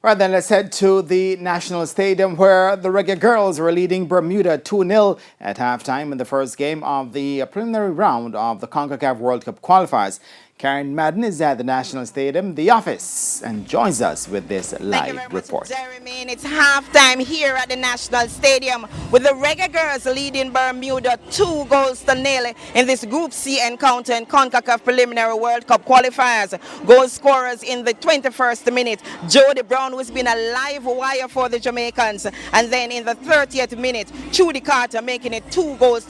Right then, let's head to the National Stadium where the Reggae Girlz were leading Bermuda 2-0 at halftime in the first game of the preliminary round of the CONCACAF World Cup qualifiers. Karen Madden is at the National Stadium, the office, and joins us with this live report. Jeremy, it's halftime here at the National Stadium with the Reggae Girlz leading Bermuda 2-0 in this Group C encounter in CONCACAF Preliminary World Cup qualifiers. Goal scorers in the 21st minute, Jody Brown, who's been a live wire for the Jamaicans, and then in the 30th minute, Judy Carter making it 2-0.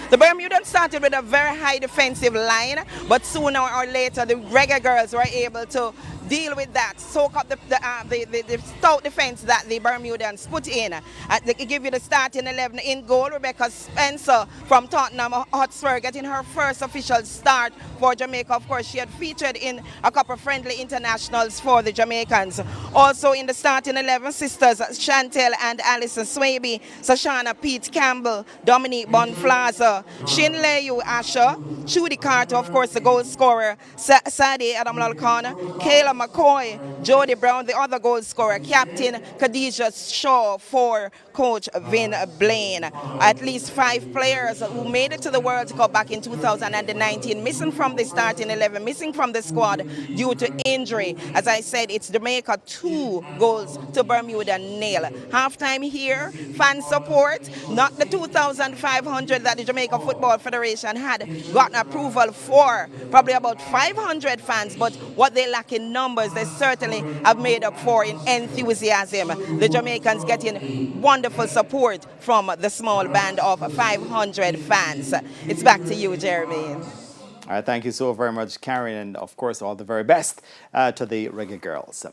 The Bermudans started with a very high defensive line, but sooner or later the Reggae Girlz were able to deal with that, soak up the stout defense that the Bermudans put in. They give you the starting 11 in goal. Rebecca Spencer from Tottenham Hotspur getting her first official start for Jamaica. Of course, she had featured in a couple of friendly internationals for the Jamaicans. Also in the starting 11, sisters Chantel and Alison Swaby, Sashana Pete Campbell, Dominique Bonflaza, Shinleyu Asher, Judy Carter, of course, the goal scorer, Sadie Adam Lalkana, Kayla McCoy, Jody Brown, the other goal scorer, Captain Khadijah Shaw for Coach Vin Blaine. At least 5 players who made it to the World Cup back in 2019, missing from the starting 11, missing from the squad due to injury. As I said, it's Jamaica 2 goals to Bermuda 0. Halftime here, fan support, not the 2,500 that the Jamaica Football Federation had gotten approval for, probably about 500 fans, but what they lack in numbers, they certainly have made up for in enthusiasm. The Jamaicans getting wonderful support from the small band of 500 fans. It's back to you, Jeremy. All right, thank you so very much, Karen, and of course, all the very best to the Reggae Girlz.